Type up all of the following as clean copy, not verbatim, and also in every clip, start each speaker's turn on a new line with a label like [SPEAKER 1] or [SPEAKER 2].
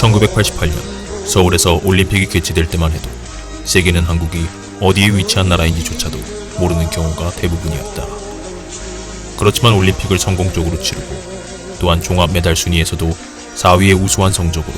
[SPEAKER 1] 1988년 서울에서 올림픽이 개최될 때만 해도 세계는 한국이 어디에 위치한 나라인지조차도 모르는 경우가 대부분이었다. 그렇지만 올림픽을 성공적으로 치르고 또한 종합 메달 순위에서도 4위의 우수한 성적으로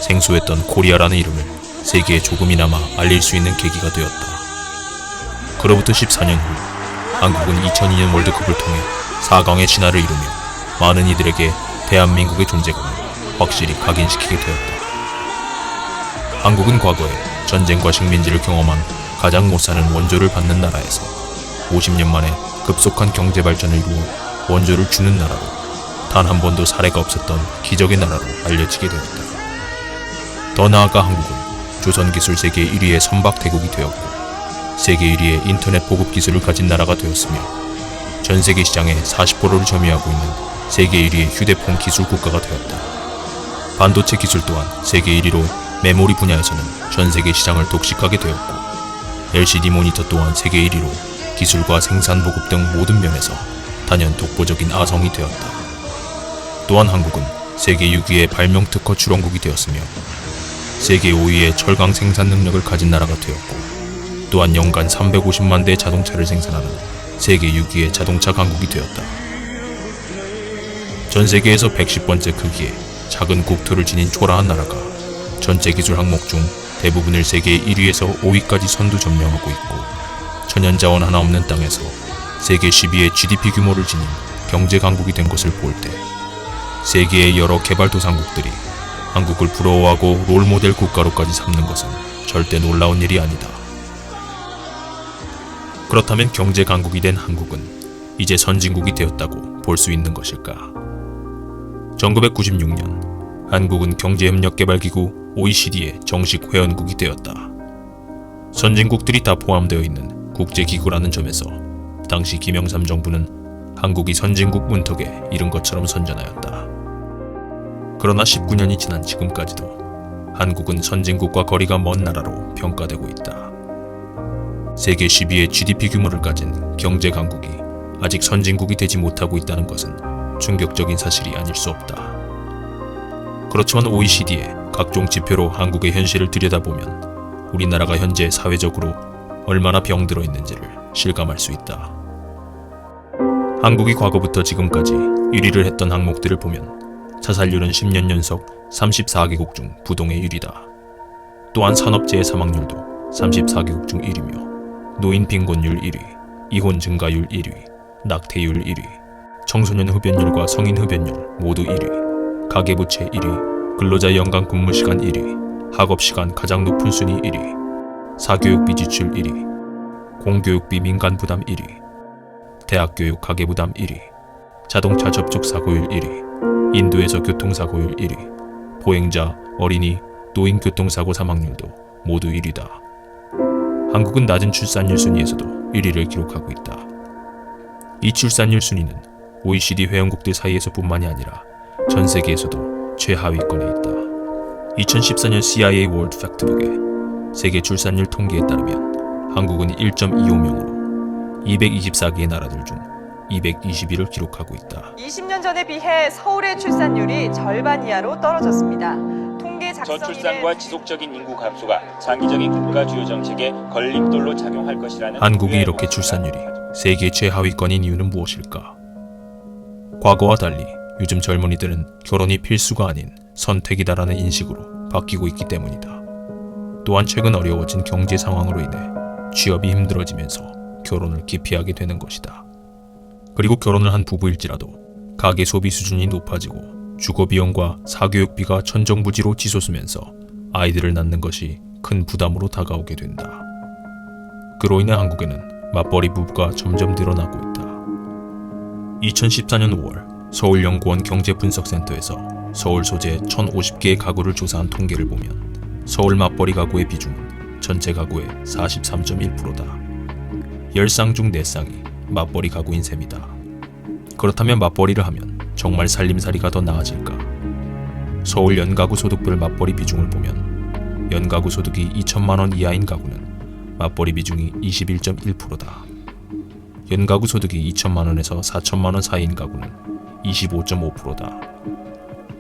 [SPEAKER 1] 생소했던 코리아라는 이름을 세계에 조금이나마 알릴 수 있는 계기가 되었다. 그로부터 14년 후 한국은 2002년 월드컵을 통해 4강의 진화를 이루며 많은 이들에게 대한민국의 존재감을 확실히 각인시키게 되었다. 한국은 과거에 전쟁과 식민지를 경험한 가장 못 사는 원조를 받는 나라에서 50년 만에 급속한 경제 발전을 이루어 원조를 주는 나라로 단 한 번도 사례가 없었던 기적의 나라로 알려지게 되었다. 더 나아가 한국은 조선기술 세계 1위의 선박대국이 되었고 세계 1위의 인터넷 보급 기술을 가진 나라가 되었으며 전 세계 시장의 40%를 점유하고 있는 세계 1위의 휴대폰 기술 국가가 되었다. 반도체 기술 또한 세계 1위로 메모리 분야에서는 전 세계 시장을 독식하게 되었고 LCD 모니터 또한 세계 1위로 기술과 생산 보급 등 모든 면에서 단연 독보적인 아성이 되었다. 또한 한국은 세계 6위의 발명 특허 출원국이 되었으며 세계 5위의 철강 생산 능력을 가진 나라가 되었고 또한 연간 350만 대의 자동차를 생산하는 세계 6위의 자동차 강국이 되었다. 전 세계에서 110번째 크기의 작은 국토를 지닌 초라한 나라가 전체 기술 항목 중 대부분을 세계 1위에서 5위까지 선두 점령하고 있고 천연자원 하나 없는 땅에서 세계 10위의 GDP 규모를 지닌 경제 강국이 된 것을 볼 때 세계의 여러 개발도상국들이 한국을 부러워하고 롤모델 국가로까지 삼는 것은 절대 놀라운 일이 아니다. 그렇다면 경제 강국이 된 한국은 이제 선진국이 되었다고 볼 수 있는 것일까? 1996년 한국은 경제협력개발기구 OECD의 정식 회원국이 되었다. 선진국들이 다 포함되어 있는 국제기구라는 점에서 당시 김영삼 정부는 한국이 선진국 문턱에 이른 것처럼 선전하였다. 그러나 19년이 지난 지금까지도 한국은 선진국과 거리가 먼 나라로 평가되고 있다. 세계 10위의 GDP 규모를 가진 경제 강국이 아직 선진국이 되지 못하고 있다는 것은 충격적인 사실이 아닐 수 없다. 그렇지만 OECD의 각종 지표로 한국의 현실을 들여다보면 우리나라가 현재 사회적으로 얼마나 병들어 있는지를 실감할 수 있다. 한국이 과거부터 지금까지 1위를 했던 항목들을 보면 자살률은 10년 연속 34개국 중 부동의 1위다. 또한 산업재해 사망률도 34개국 중 1위며 노인 빈곤율 1위, 이혼 증가율 1위, 낙태율 1위, 청소년 흡연율과 성인 흡연율 모두 1위, 가계부채 1위, 근로자 연간 근무시간 1위, 학업시간 가장 높은 순위 1위, 사교육비 지출 1위, 공교육비 민간 부담 1위, 대학교육 가계부담 1위, 자동차 접촉 사고율 1위, 인도에서 교통사고율 1위, 보행자, 어린이, 노인 교통사고 사망률도 모두 1위다. 한국은 낮은 출산율 순위에서도 1위를 기록하고 있다. 이 출산율 순위는 OECD 회원국들 사이에서 뿐만이 아니라 전 세계에서도 최하위권에 있다. 2014년 CIA 월드 팩트북의 세계 출산율 통계에 따르면 한국은 1.25명으로 224개의 나라들 중 220위를 기록하고 있다.
[SPEAKER 2] 20년 전에 비해 서울의 출산율이 절반 이하로 떨어졌습니다. 통계
[SPEAKER 3] 저출산과 지속적인 인구 감소가 장기적인 국가 주요 정책에 걸림돌로 작용할 것이라는
[SPEAKER 1] 한국이 이렇게 출산율이 세계 최하위권인 이유는 무엇일까? 과거와 달리 요즘 젊은이들은 결혼이 필수가 아닌 선택이다라는 인식으로 바뀌고 있기 때문이다. 또한 최근 어려워진 경제 상황으로 인해 취업이 힘들어지면서 결혼을 기피하게 되는 것이다. 그리고 결혼을 한 부부일지라도 가계 소비 수준이 높아지고 주거비용과 사교육비가 천정부지로 치솟으면서 아이들을 낳는 것이 큰 부담으로 다가오게 된다. 그로 인해 한국에는 맞벌이 부부가 점점 늘어나고 있다. 2014년 5월 서울연구원 경제분석센터에서 서울 소재 1,050개의 가구를 조사한 통계를 보면 서울 맞벌이 가구의 비중은 전체 가구의 43.1%다. 10쌍 중 4쌍이 맞벌이 가구인 셈이다. 그렇다면 맞벌이를 하면 정말 살림살이가 더 나아질까? 서울 연가구 소득별 맞벌이 비중을 보면 연가구 소득이 2천만원 이하인 가구는 맞벌이 비중이 21.1%다. 연가구 소득이 2천만원에서 4천만원 사이인 가구는 25.5%다.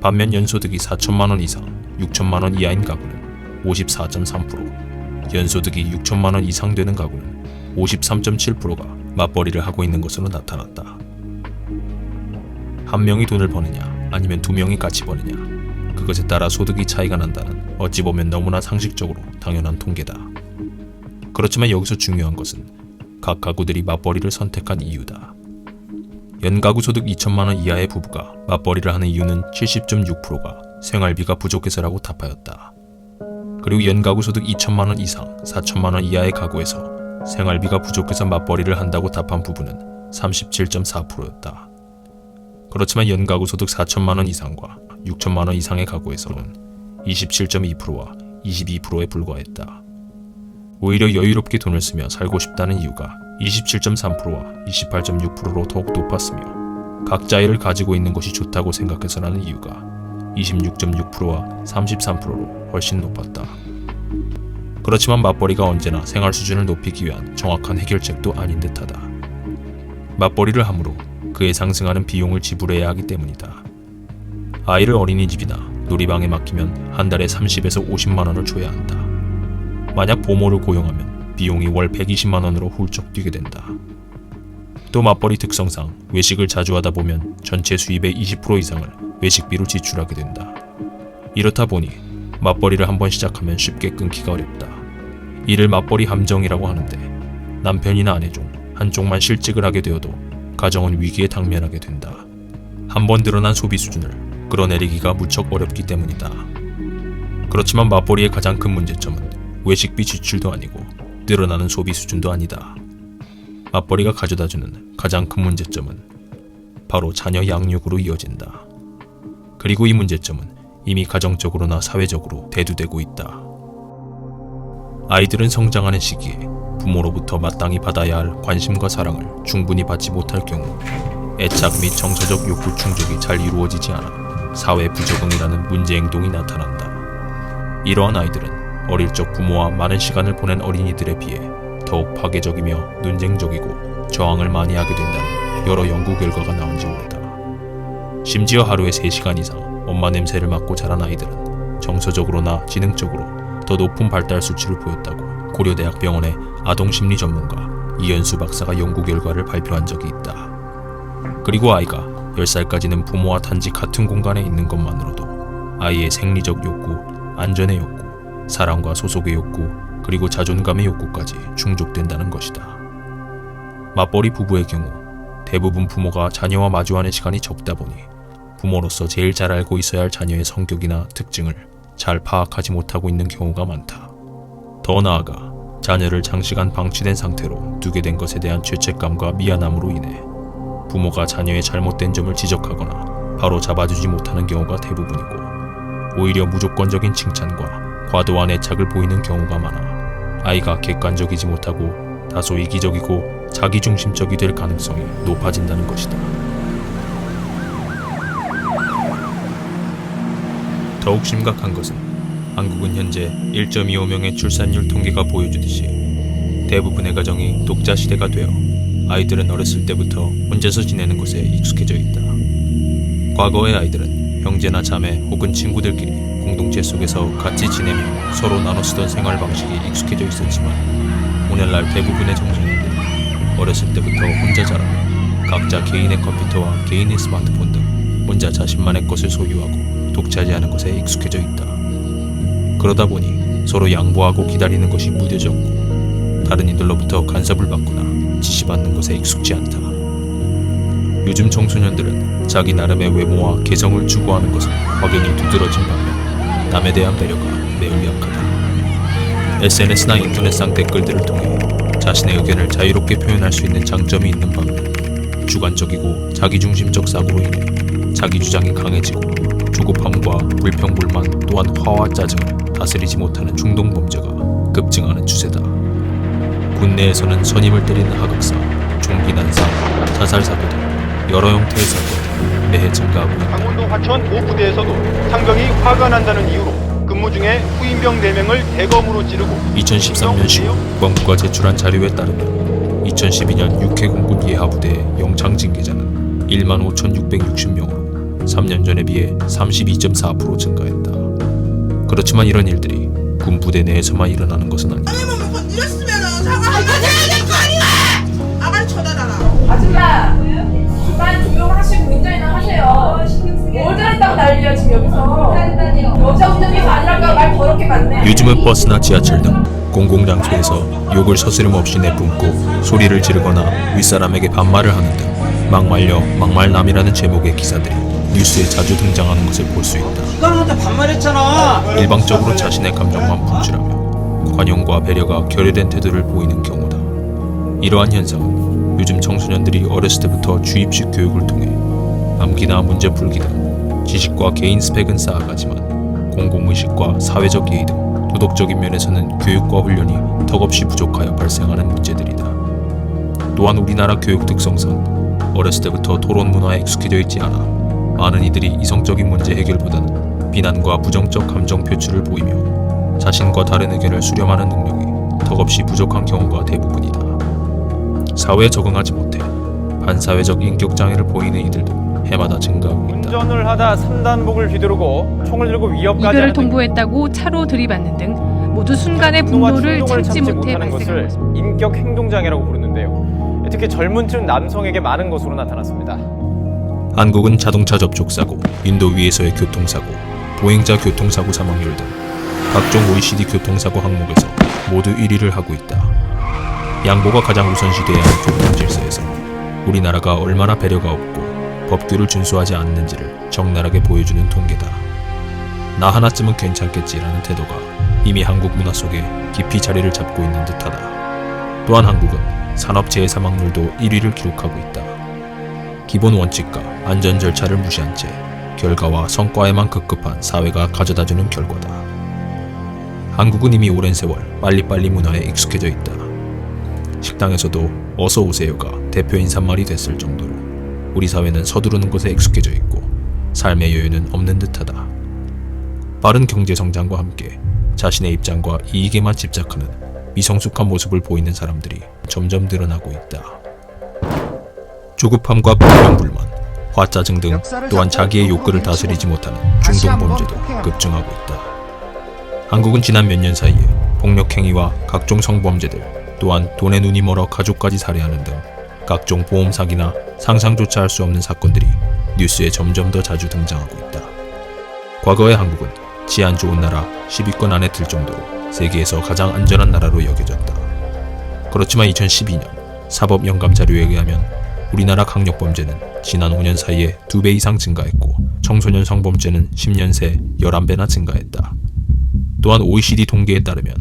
[SPEAKER 1] 반면 연소득이 4천만 원 이상, 6천만 원 이하인 가구는 54.3%, 연소득이 6천만 원 이상 되는 가구는 53.7%가 맞벌이를 하고 있는 것으로 나타났다. 한 명이 돈을 버느냐 아니면 두 명이 같이 버느냐, 그것에 따라 소득이 차이가 난다는 어찌 보면 너무나 상식적으로 당연한 통계다. 그렇지만 여기서 중요한 것은 각 가구들이 맞벌이를 선택한 이유다. 연가구 소득 2천만 원 이하의 부부가 맞벌이를 하는 이유는 70.6%가 생활비가 부족해서라고 답하였다. 그리고 연가구 소득 2천만 원 이상, 4천만 원 이하의 가구에서 생활비가 부족해서 맞벌이를 한다고 답한 부부는 37.4%였다. 그렇지만 연가구 소득 4천만 원 이상과 6천만 원 이상의 가구에서는 27.2%와 22%에 불과했다. 오히려 여유롭게 돈을 쓰며 살고 싶다는 이유가 27.3%와 28.6%로 더욱 높았으며 각자 아이를 가지고 있는 것이 좋다고 생각해서라는 이유가 26.6%와 33%로 훨씬 높았다. 그렇지만 맞벌이가 언제나 생활 수준을 높이기 위한 정확한 해결책도 아닌 듯하다. 맞벌이를 함으로 그에 상승하는 비용을 지불해야 하기 때문이다. 아이를 어린이집이나 놀이방에 맡기면 한 달에 30에서 50만 원을 줘야 한다. 만약 보모를 고용하면 비용이 월 120만 원으로 훌쩍 뛰게 된다. 또 맞벌이 특성상 외식을 자주 하다 보면 전체 수입의 20% 이상을 외식비로 지출하게 된다. 이렇다 보니 맞벌이를 한번 시작하면 쉽게 끊기가 어렵다. 이를 맞벌이 함정이라고 하는데, 남편이나 아내 중 한쪽만 실직을 하게 되어도 가정은 위기에 당면하게 된다. 한번 드러난 소비 수준을 끌어내리기가 무척 어렵기 때문이다. 그렇지만 맞벌이의 가장 큰 문제점은 외식비 지출도 아니고 늘어나는 소비 수준도 아니다. 맞벌이가 가져다주는 가장 큰 문제점은 바로 자녀 양육으로 이어진다. 그리고 이 문제점은 이미 가정적으로나 사회적으로 대두되고 있다. 아이들은 성장하는 시기에 부모로부터 마땅히 받아야 할 관심과 사랑을 충분히 받지 못할 경우 애착 및 정서적 욕구 충족이 잘 이루어지지 않아 사회 부적응이라는 문제 행동이 나타난다. 이러한 아이들은 어릴 적 부모와 많은 시간을 보낸 어린이들에 비해 더욱 파괴적이며 논쟁적이고 저항을 많이 하게 된다는 여러 연구 결과가 나온 지 오래다. 심지어 하루에 3시간 이상 엄마 냄새를 맡고 자란 아이들은 정서적으로나 지능적으로 더 높은 발달 수치를 보였다고 고려대학 병원의 아동심리 전문가 이현수 박사가 연구 결과를 발표한 적이 있다. 그리고 아이가 10살까지는 부모와 단지 같은 공간에 있는 것만으로도 아이의 생리적 욕구, 안전의 욕구, 사랑과 소속의 욕구, 그리고 자존감의 욕구까지 충족된다는 것이다. 맞벌이 부부의 경우 대부분 부모가 자녀와 마주하는 시간이 적다 보니 부모로서 제일 잘 알고 있어야 할 자녀의 성격이나 특징을 잘 파악하지 못하고 있는 경우가 많다. 더 나아가 자녀를 장시간 방치된 상태로 두게 된 것에 대한 죄책감과 미안함으로 인해 부모가 자녀의 잘못된 점을 지적하거나 바로 잡아주지 못하는 경우가 대부분이고, 오히려 무조건적인 칭찬과 과도한 애착을 보이는 경우가 많아 아이가 객관적이지 못하고 다소 이기적이고 자기중심적이 될 가능성이 높아진다는 것이다. 더욱 심각한 것은 한국은 현재 1.25명의 출산율 통계가 보여주듯이 대부분의 가정이 독자 시대가 되어 아이들은 어렸을 때부터 혼자서 지내는 것에 익숙해져 있다. 과거의 아이들은 형제나 자매 혹은 친구들끼리 공동체 속에서 같이 지내며 서로 나눠 쓰던 생활 방식이 익숙해져 있었지만, 오늘날 대부분의 청소년들은 어렸을 때부터 혼자 자라며 각자 개인의 컴퓨터와 개인의 스마트폰 등 혼자 자신만의 것을 소유하고 독차지하는 것에 익숙해져 있다. 그러다 보니 서로 양보하고 기다리는 것이 무뎌졌고, 다른 이들로부터 간섭을 받거나 지시받는 것에 익숙지 않다. 요즘 청소년들은 자기 나름의 외모와 개성을 추구하는 것은 확연히 두드러진 반면 남에 대한 배려가 매우 약하다. SNS나 인터넷상 댓글들을 통해 자신의 의견을 자유롭게 표현할 수 있는 장점이 있는 반면 주관적이고 자기중심적 사고로 인해 자기 주장이 강해지고 조급함과 불평불만 또한 화와 짜증을 다스리지 못하는 충동범죄가 급증하는 추세다. 국내에서는 선임을 때리는 하극사, 총기 난사, 자살 사고 등 여러 형태의 사고가 매해 증가하고 있다.
[SPEAKER 4] 강원도 화천 5부대에서도 상병이 화가 난다는 이유로 근무 중에 후임병 4명을 대검으로 찌르고
[SPEAKER 1] 2013년 10월 국방부가 제출한 자료에 따르면 2012년 육해 공군 예하부대의 영창 징계자는 15,660명으로 3년 전에 비해 32.4% 증가했다. 그렇지만 이런 일들이 군부대 내에서만 일어나는 것은 아니다.
[SPEAKER 5] 아니면 건드렸으면은 사과를 해야 될 거 아니야! 아가리 쳐다놔라.
[SPEAKER 6] 아줌마, 빨리 조용하시고 운전이나 하세요. 뭘 잘했다고 난리야 지금 여기서. 여자 운전기사 아니랄까 말 더럽게 많네.
[SPEAKER 1] 요즘은 버스나 지하철 등 공공장소에서 욕을 서스름 없이 내뿜고 소리를 지르거나 윗사람에게 반말을 하는 등 막말녀, 막말남이라는 제목의 기사들이 뉴스에 자주 등장하는 것을 볼 수 있다.
[SPEAKER 7] 이관한테 반말했잖아.
[SPEAKER 1] 일방적으로 자신의 감정만 분출하며 관용과 배려가 결여된 태도를 보이는 경우다. 이러한 현상은 요즘 청소년들이 어렸을 때부터 주입식 교육을 통해 암기나 문제풀기 등 지식과 개인 스펙은 쌓아가지만 공공의식과 사회적 예의 등 도덕적인 면에서는 교육과 훈련이 턱없이 부족하여 발생하는 문제들이다. 또한 우리나라 교육 특성상 어렸을 때부터 토론 문화에 익숙해져 있지 않아 많은 이들이 이성적인 문제 해결보다는 비난과 부정적 감정 표출을 보이며 자신과 다른 의견을 수렴하는 능력이 턱없이 부족한 경우가 대부분이다. 사회에 적응하지 못해 반사회적 인격장애를 보이는 이들도 해마다 증가하고 있다.
[SPEAKER 8] 운전을 하다 3단복을 휘두르고 총을 들고 위협까지
[SPEAKER 9] 이별을
[SPEAKER 8] 하는
[SPEAKER 9] 통보했다고 차로 들이받는 등 모두 순간의 분노를 참지 못해
[SPEAKER 8] 못하는
[SPEAKER 9] 발생한
[SPEAKER 8] 것을
[SPEAKER 9] 것입니다.
[SPEAKER 8] 인격 행동장애라고 부르는데요. 특히 젊은 층 남성에게 많은 것으로 나타났습니다.
[SPEAKER 1] 한국은 자동차 접촉사고, 인도 위에서의 교통사고, 보행자 교통사고 사망률 등 각종 OECD 교통사고 항목에서 모두 1위를 하고 있다. 양보가 가장 우선시돼야 하는 교통질서에서 우리나라가 얼마나 배려가 없고 법규를 준수하지 않는지를 적나라하게 보여주는 통계다. 나 하나쯤은 괜찮겠지라는 태도가 이미 한국 문화 속에 깊이 자리를 잡고 있는 듯하다. 또한 한국은 산업재해 사망률도 1위를 기록하고 있다. 기본 원칙과 안전 절차를 무시한 채 결과와 성과에만 급급한 사회가 가져다주는 결과다. 한국은 이미 오랜 세월 빨리빨리 문화에 익숙해져 있다. 식당에서도 어서 오세요가 대표 인사말이 됐을 정도로 우리 사회는 서두르는 것에 익숙해져 있고 삶의 여유는 없는 듯하다. 빠른 경제 성장과 함께 자신의 입장과 이익에만 집착하는 미성숙한 모습을 보이는 사람들이 점점 늘어나고 있다. 조급함과 불평불만, 화짜증 등 또한 자기의 욕구를 다스리지 못하는 중동범죄도 급증하고 있다. 한국은 지난 몇 년 사이에 폭력행위와 각종 성범죄들, 또한 돈에 눈이 멀어 가족까지 살해하는 등 각종 보험 사기나 상상조차 할 수 없는 사건들이 뉴스에 점점 더 자주 등장하고 있다. 과거의 한국은治安 좋은 나라 10위권 안에 들 정도로 세계에서 가장 안전한 나라로 여겨졌다. 그렇지만 2012년 사법연감 자료에 의하면 우리나라 강력범죄는 지난 5년 사이에 2배 이상 증가했고 청소년 성범죄는 10년 새 11배나 증가했다. 또한 OECD 통계에 따르면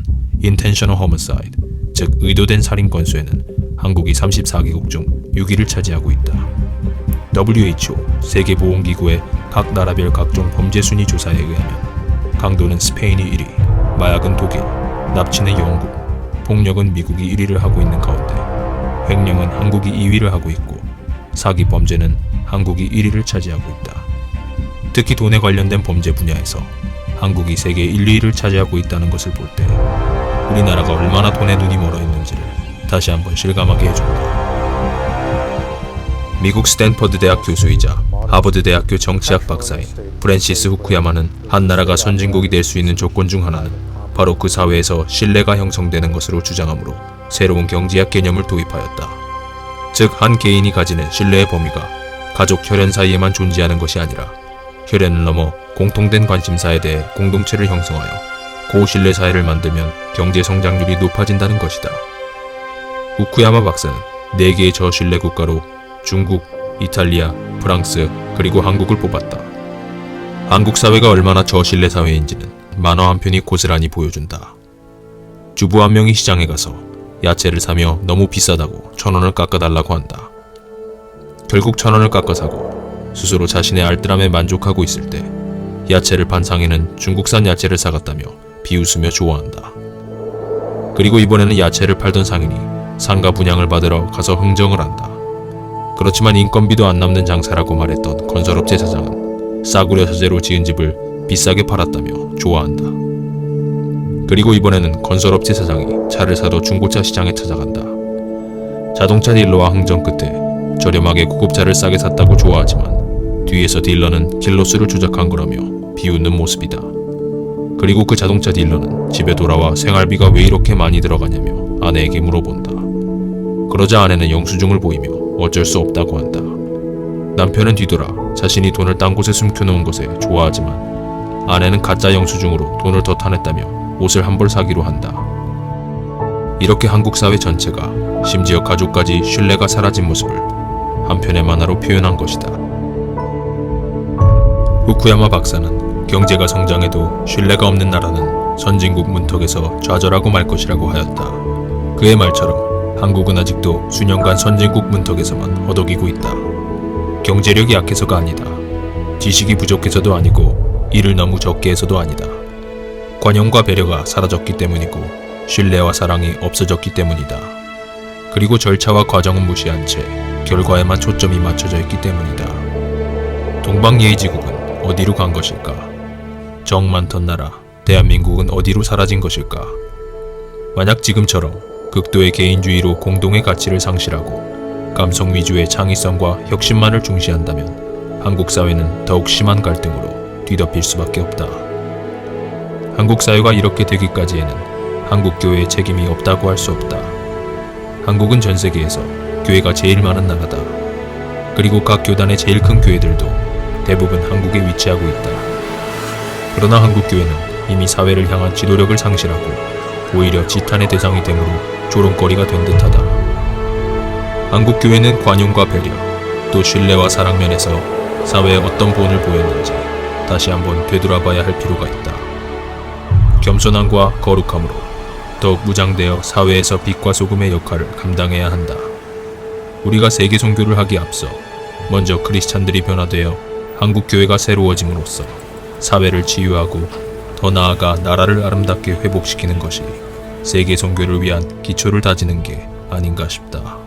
[SPEAKER 1] intentional homicide, 즉 의도된 살인 건수에는 한국이 34개국 중 6위를 차지하고 있다. WHO 세계보건기구의 각 나라별 각종 범죄 순위 조사에 의하면 강도는 스페인이 1위, 마약은 독일, 납치는 영국, 폭력은 미국이 1위를 하고 있는 가운데 횡령은 한국이 2위를 하고 있고 사기 범죄는 한국이 1위를 차지하고 있다. 특히 돈에 관련된 범죄 분야에서 한국이 세계 1, 2위를 차지하고 있다는 것을 볼 때 우리나라가 얼마나 돈에 눈이 멀어 있는지를 다시 한번 실감하게 해준다. 미국 스탠퍼드 대학 교수이자 하버드 대학교 정치학 박사인 프랜시스 후쿠야마는 한 나라가 선진국이 될 수 있는 조건 중 하나는 바로 그 사회에서 신뢰가 형성되는 것으로 주장하므로 새로운 경제학 개념을 도입하였다. 즉, 한 개인이 가지는 신뢰의 범위가 가족 혈연 사이에만 존재하는 것이 아니라 혈연을 넘어 공통된 관심사에 대해 공동체를 형성하여 고신뢰 사회를 만들면 경제 성장률이 높아진다는 것이다. 후쿠야마 박사는 4개의 저신뢰 국가로 중국, 이탈리아, 프랑스, 그리고 한국을 뽑았다. 한국 사회가 얼마나 저신뢰 사회인지는 만화 한 편이 고스란히 보여준다. 주부 한 명이 시장에 가서 야채를 사며 너무 비싸다고 1,000원을 깎아달라고 한다. 결국 1,000원을 깎아 사고 스스로 자신의 알뜰함에 만족하고 있을 때 야채를 판 상인은 중국산 야채를 사갔다며 비웃으며 좋아한다. 그리고 이번에는 야채를 팔던 상인이 상가 분양을 받으러 가서 흥정을 한다. 그렇지만 인건비도 안 남는 장사라고 말했던 건설업체 사장은 싸구려 소재로 지은 집을 비싸게 팔았다며 좋아한다. 그리고 이번에는 건설업체 사장이 차를 사러 중고차 시장에 찾아간다. 자동차 딜러와 흥정 끝에 저렴하게 구급차를 싸게 샀다고 좋아하지만 뒤에서 딜러는 킬로수를 조작한 거라며 비웃는 모습이다. 그리고 그 자동차 딜러는 집에 돌아와 생활비가 왜 이렇게 많이 들어가냐며 아내에게 물어본다. 그러자 아내는 영수증을 보이며 어쩔 수 없다고 한다. 남편은 뒤돌아 자신이 돈을 딴 곳에 숨겨놓은 것에 좋아하지만 아내는 가짜 영수증으로 돈을 더 타냈다며 옷을 한 벌 사기로 한다. 이렇게 한국 사회 전체가 심지어 가족까지 신뢰가 사라진 모습을 한 편의 만화로 표현한 것이다. 후쿠야마 박사는 경제가 성장해도 신뢰가 없는 나라는 선진국 문턱에서 좌절하고 말 것이라고 하였다. 그의 말처럼 한국은 아직도 수년간 선진국 문턱에서만 허덕이고 있다. 경제력이 약해서가 아니다. 지식이 부족해서도 아니고 일을 너무 적게 해서도 아니다. 관용과 배려가 사라졌기 때문이고 신뢰와 사랑이 없어졌기 때문이다. 그리고 절차와 과정은 무시한 채 결과에만 초점이 맞춰져 있기 때문이다. 동방예의지국은 어디로 간 것일까? 정 많던 나라 대한민국은 어디로 사라진 것일까? 만약 지금처럼 극도의 개인주의로 공동의 가치를 상실하고 감성 위주의 창의성과 혁신만을 중시한다면 한국 사회는 더욱 심한 갈등으로 뒤덮일 수밖에 없다. 한국 사회가 이렇게 되기까지에는 한국 교회의 책임이 없다고 할 수 없다. 한국은 전 세계에서 교회가 제일 많은 나라다. 그리고 각 교단의 제일 큰 교회들도 대부분 한국에 위치하고 있다. 그러나 한국 교회는 이미 사회를 향한 지도력을 상실하고 오히려 지탄의 대상이 되므로 조롱거리가 된 듯하다. 한국 교회는 관용과 배려, 또 신뢰와 사랑 면에서 사회에 어떤 본을 보였는지 다시 한번 되돌아봐야 할 필요가 있다. 겸손함과 거룩함으로 더욱 무장되어 사회에서 빛과 소금의 역할을 감당해야 한다. 우리가 세계 선교를 하기에 앞서 먼저 크리스찬들이 변화되어 한국 교회가 새로워짐으로써 사회를 치유하고 더 나아가 나라를 아름답게 회복시키는 것이 세계 선교를 위한 기초를 다지는 게 아닌가 싶다.